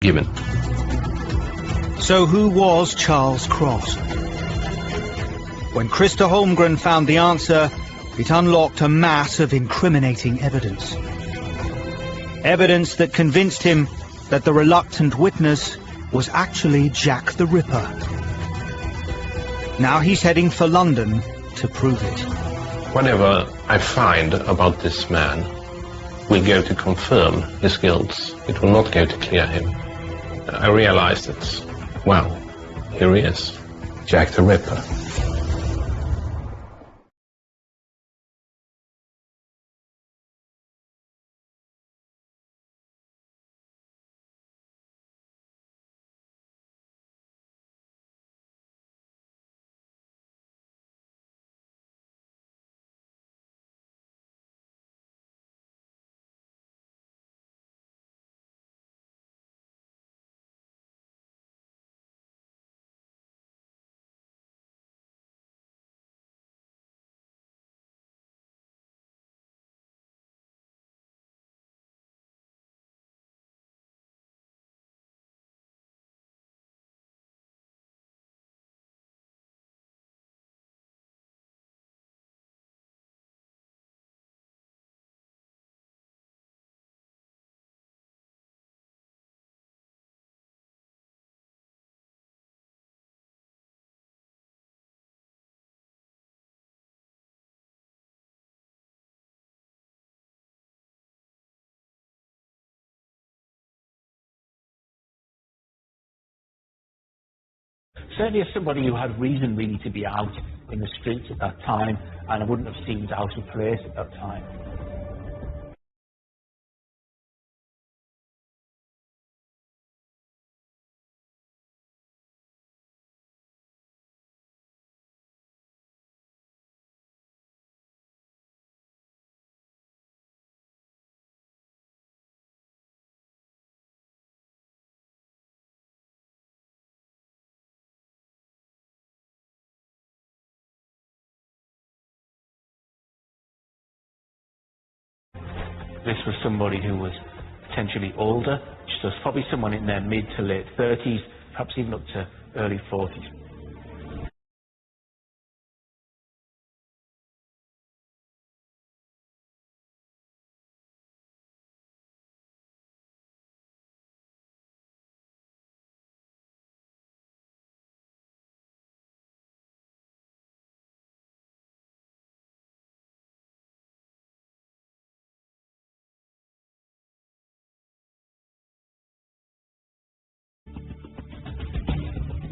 given. So who was Charles Cross? When Christer Holmgren found the answer, it unlocked a mass of incriminating evidence. Evidence that convinced him that the reluctant witness was actually Jack the Ripper. Now he's heading for London to prove it. Whatever I find about this man will go to confirm his guilt. It will not go to clear him. I realized that, well, here he is, Jack the Ripper. Certainly as somebody who had reason really to be out in the streets at that time, and I wouldn't have seemed out of place at that time. This was somebody who was potentially older, so it's probably someone in their mid to late 30s, perhaps even up to early 40s.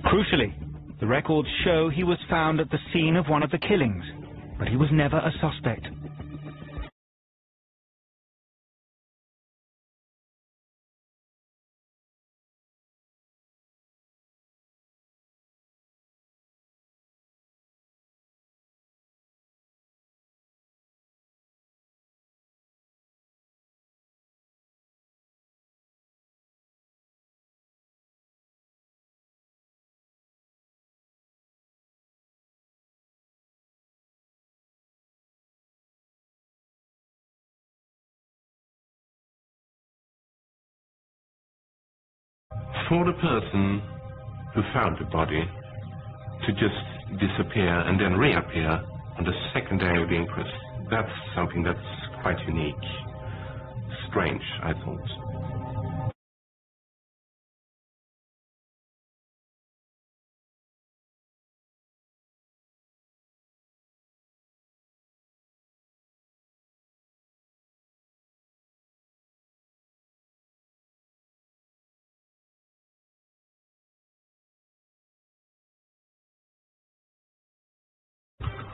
Crucially, the records show he was found at the scene of one of the killings, but he was never a suspect. For the person who found the body to just disappear and then reappear on the second day of the inquest, that's something that's quite unique. Strange, I thought.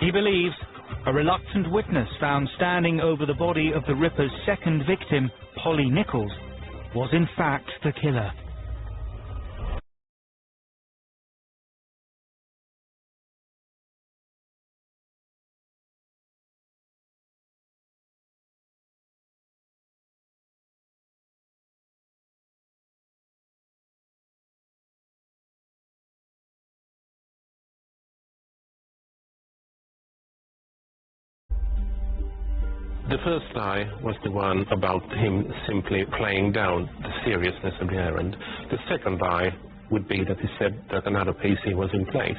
He believes a reluctant witness found standing over the body of the Ripper's second victim, Polly Nichols, was in fact the killer. The first lie was the one about him simply playing down the seriousness of the errand. The second lie would be that he said that another PC was in place.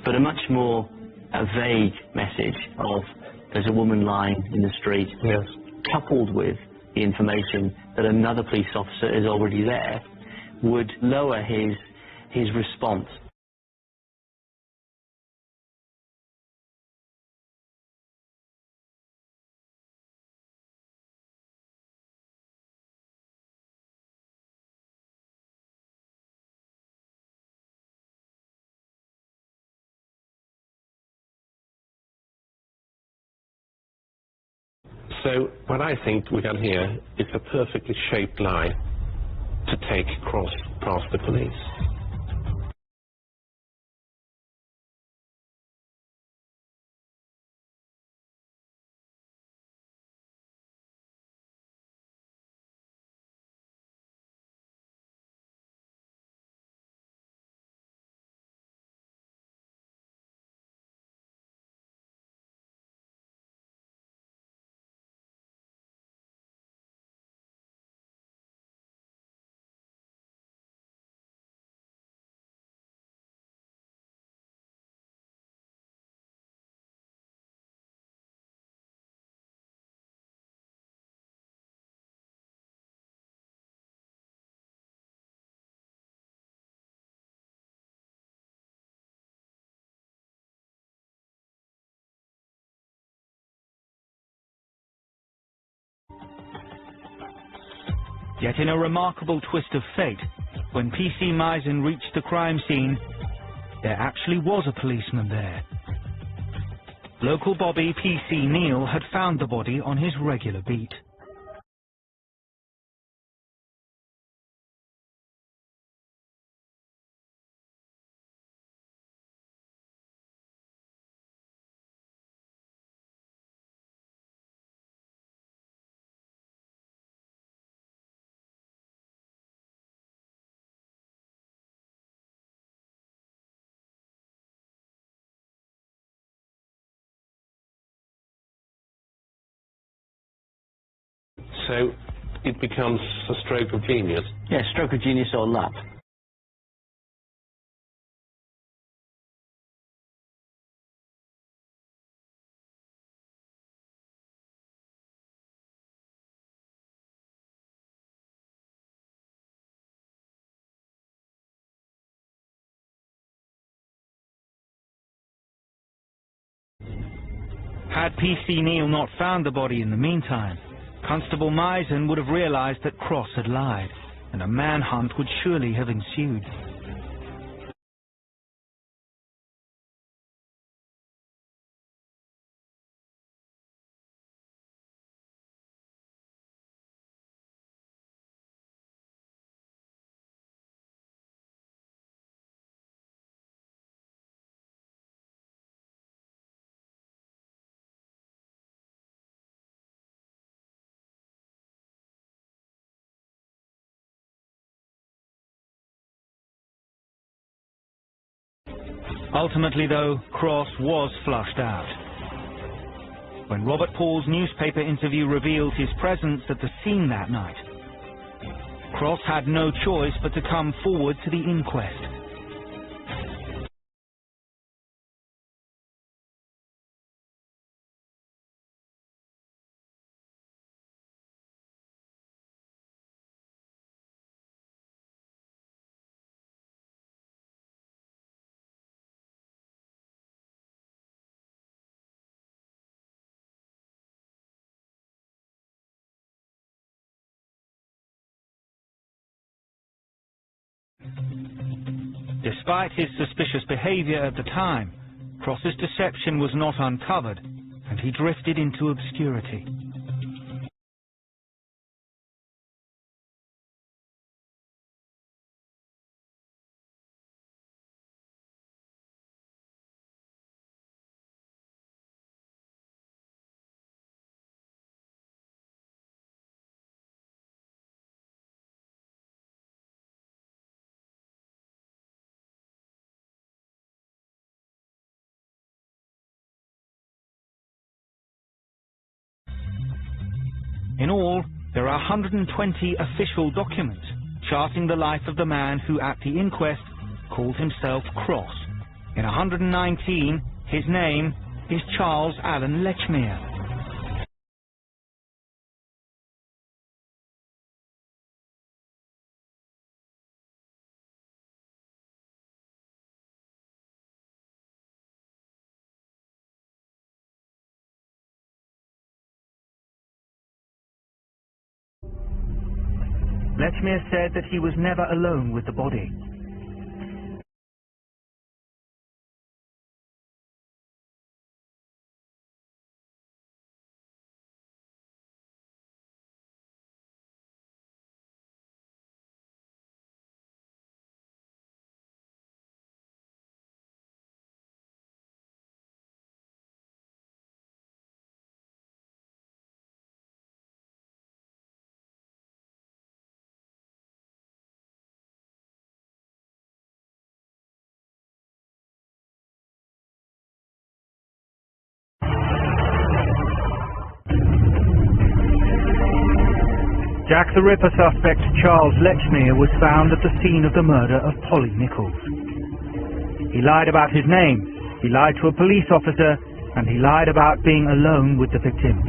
But a much more vague message of there's a woman lying in the street, Yes. coupled with the information that another police officer is already there, would lower his response. So what I think we got here is a perfectly shaped lie to take Cross past the police. Yet in a remarkable twist of fate, when PC Meisen reached the crime scene, there actually was a policeman there. Local Bobby PC Neal had found the body on his regular beat. So it becomes a stroke of genius. Yeah, stroke of genius or luck. Had PC Neal not found the body in the meantime, Constable Meisen would have realized that Cross had lied, and a manhunt would surely have ensued. Ultimately, though, Cross was flushed out. When Robert Paul's newspaper interview revealed his presence at the scene that night, Cross had no choice but to come forward to the inquest. Despite his suspicious behavior at the time, Cross's deception was not uncovered, and he drifted into obscurity. In all, there are 120 official documents charting the life of the man who at the inquest called himself Cross. In 119, his name is Charles Allen Lechmere. Lechmere said that he was never alone with the body. Jack the Ripper suspect Charles Lechmere was found at the scene of the murder of Polly Nichols. He lied about his name, he lied to a police officer, and he lied about being alone with the victim.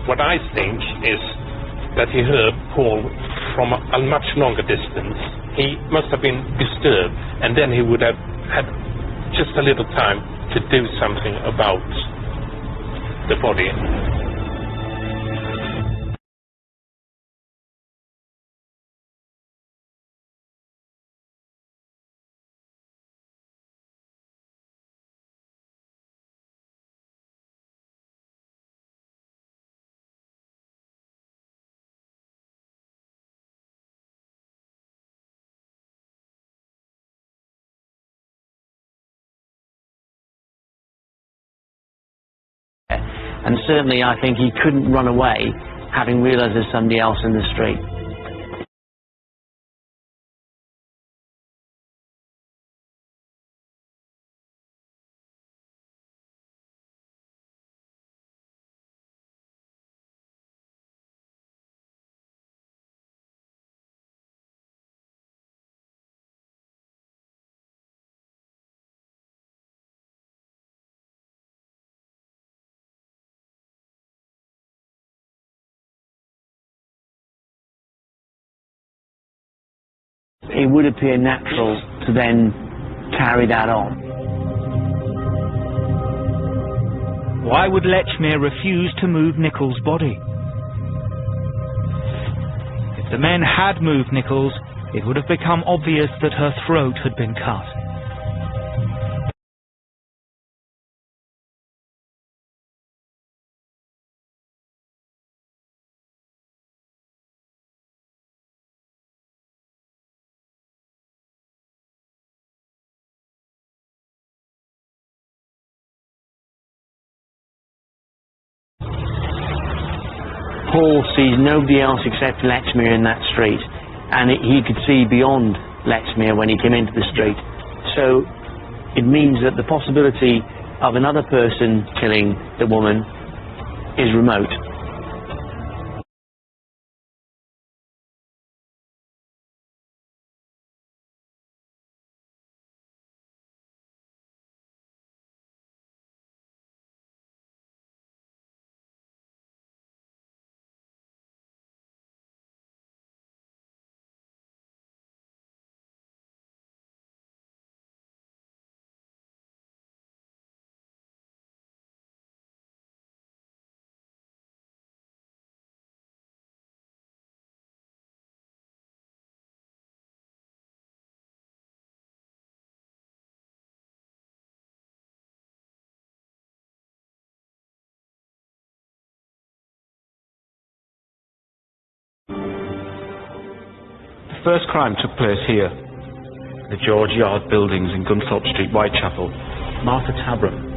What I think is that he heard Paul from a much longer distance. He must have been disturbed, and then he would have had just a little time to do something about the body. And certainly I think he couldn't run away having realised there's somebody else in the street. It would appear natural to then carry that on. Why would Lechmere refuse to move Nichols' body? If the men had moved Nichols, it would have become obvious that her throat had been cut. Paul sees nobody else except Lechmere in that street, and he could see beyond Lechmere when he came into the street. So it means that the possibility of another person killing the woman is remote. The first crime took place here, the George Yard buildings in Gunthorpe Street, Whitechapel. Martha Tabram.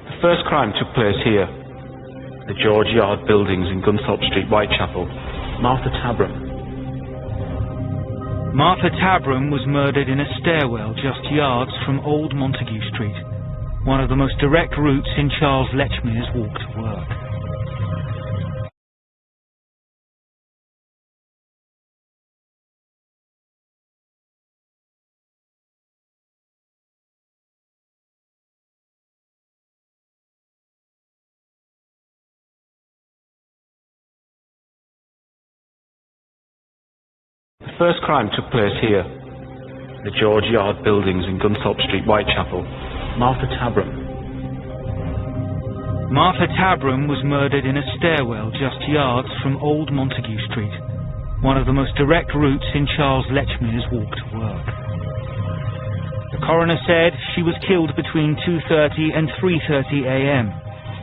The first crime took place here, the George Yard buildings in Gunthorpe Street, Whitechapel. Martha Tabram. Martha Tabram was murdered in a stairwell just yards from Old Montague Street, one of the most direct routes in Charles Lechmere's walk to work. The first crime took place here, the George Yard buildings in Gunthorpe Street, Whitechapel. Martha Tabram. Martha Tabram was murdered in a stairwell just yards from Old Montague Street, one of the most direct routes in Charles Lechmere's walk to work. The coroner said she was killed between 2:30 and 3:30 a.m.,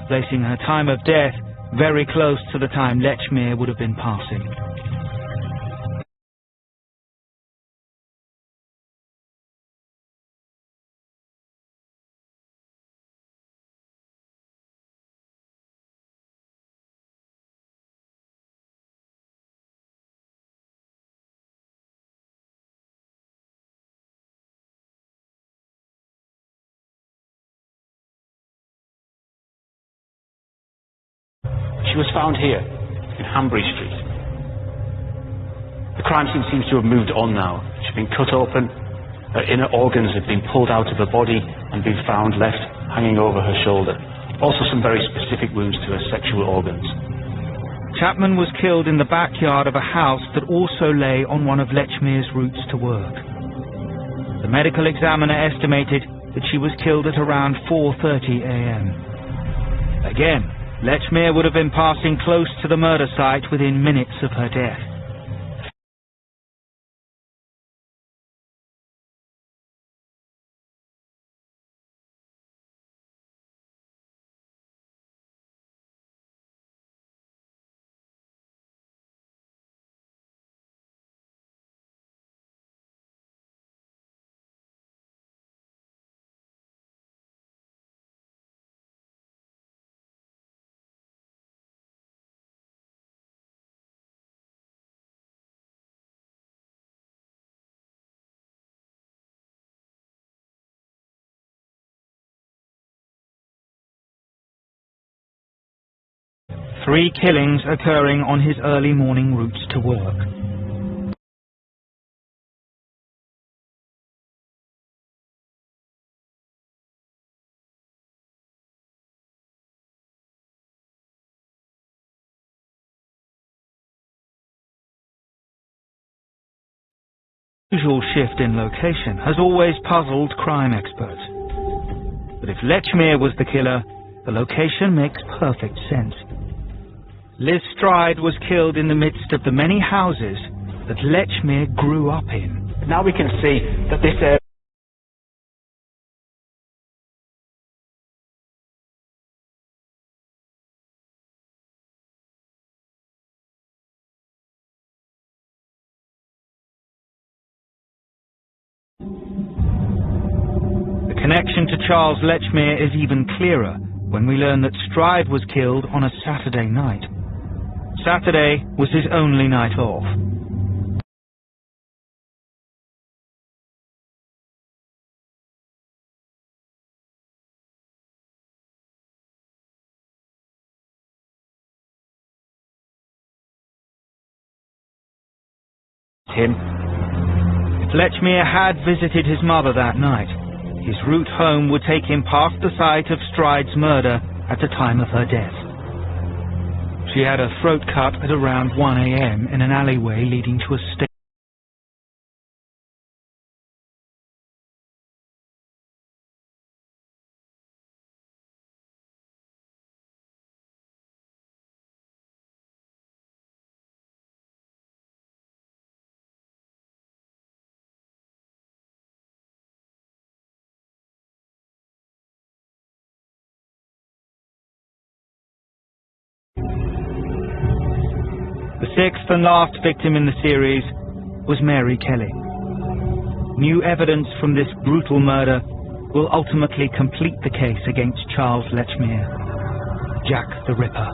placing her time of death very close to the time Lechmere would have been passing. She was found here, in Hanbury Street. The crime scene seems to have moved on now. She'd been cut open, her inner organs had been pulled out of her body and been found left hanging over her shoulder. Also some very specific wounds to her sexual organs. Chapman was killed in the backyard of a house that also lay on one of Lechmere's routes to work. The medical examiner estimated that she was killed at around 4:30 a.m. Again, Lechmere would have been passing close to the murder site within minutes of her death. Three killings occurring on his early morning routes to work. Usual shift in location has always puzzled crime experts. But if Lechmere was the killer, the location makes perfect sense. Liz Stride was killed in the midst of the many houses that Lechmere grew up in. Now we can see that this area The connection to Charles Lechmere is even clearer when we learn that Stride was killed on a Saturday night. Saturday was his only night off. If Lechmere had visited his mother that night, his route home would take him past the site of Stride's murder at the time of her death. She had her throat cut at around 1 a.m. in an alleyway leading to a station. The sixth and last victim in the series was Mary Kelly. New evidence from this brutal murder will ultimately complete the case against Charles Lechmere, Jack the Ripper.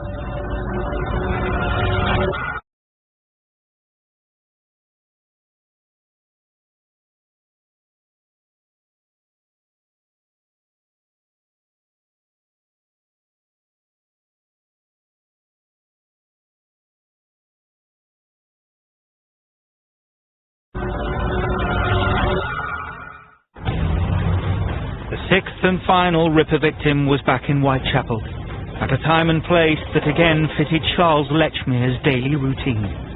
The sixth and final Ripper victim was back in Whitechapel, at a time and place that again fitted Charles Lechmere's daily routine.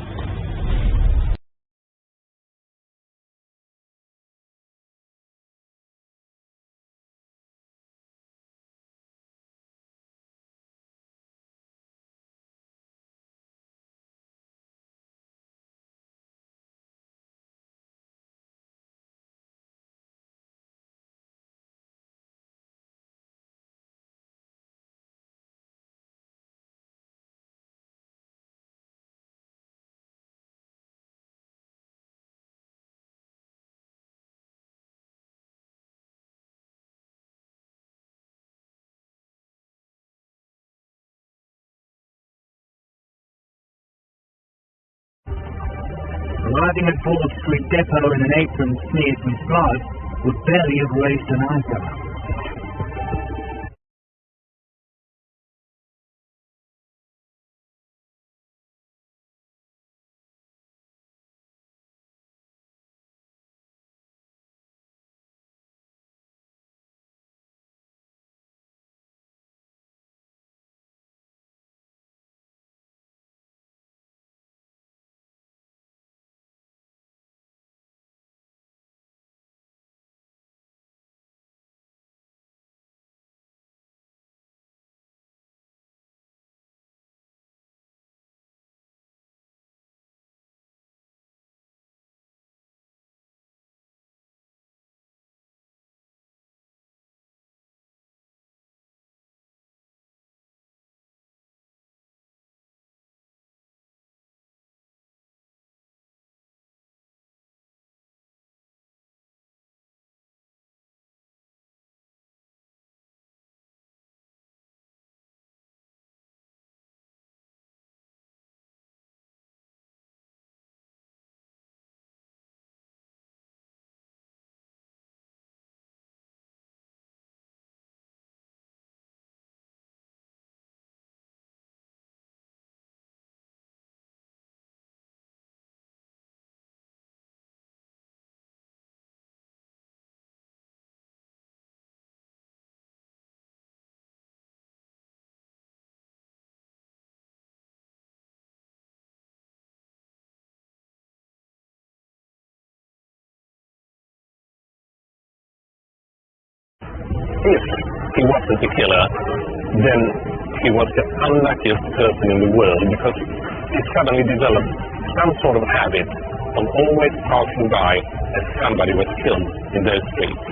Arriving at Broad Street Depot in an apron smeared with blood would barely have raised an eyebrow. If he wasn't the killer, then he was the unluckiest person in the world, because he suddenly developed some sort of habit of always passing by as somebody was killed in those streets.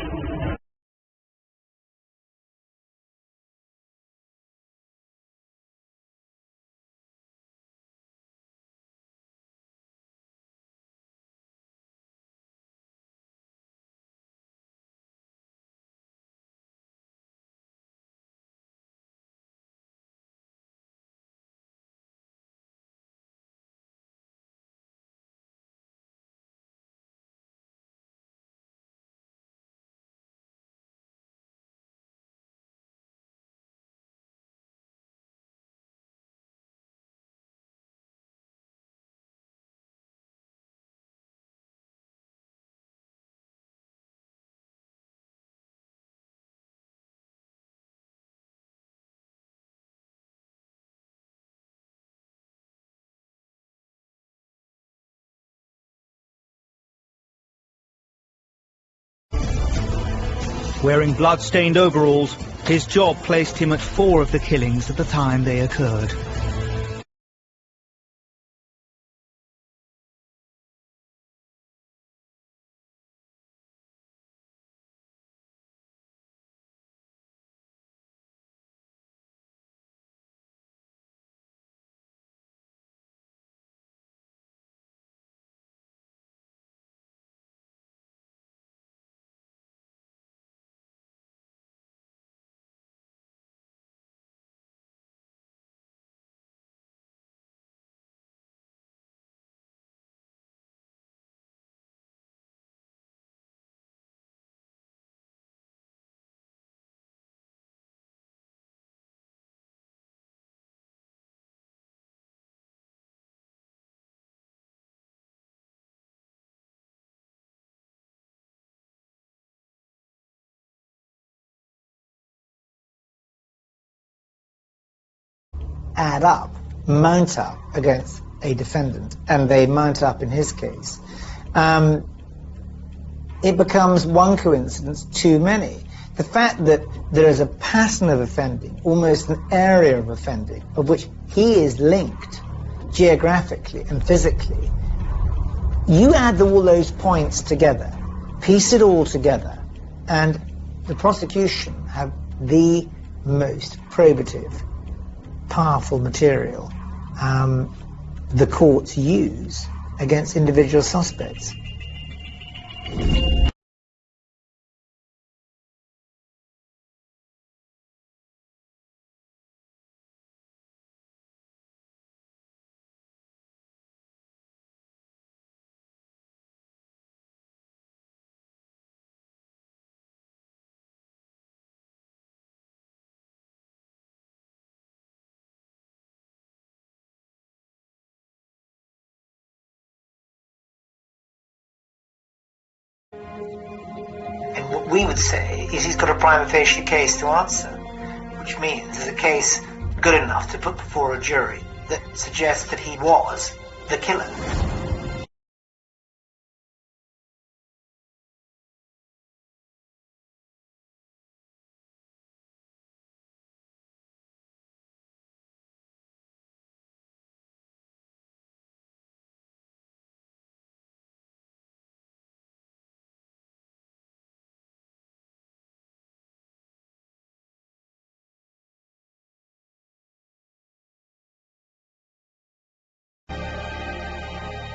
Wearing blood-stained overalls, his job placed him at 4 of the killings at the time they occurred. add up, mount up against a defendant, and they mount up in his case, it becomes one coincidence too many. The fact that there is a pattern of offending, almost an area of offending, of which he is linked geographically and physically, you add all those points together, piece it all together, and the prosecution have the most probative, powerful material the courts use against individual suspects. And what we would say is he's got a prima facie case to answer, which means there's a case good enough to put before a jury that suggests that he was the killer.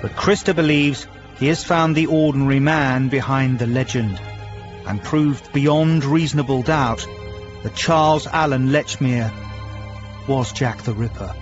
But Christa believes he has found the ordinary man behind the legend, and proved beyond reasonable doubt that Charles Allen Lechmere was Jack the Ripper.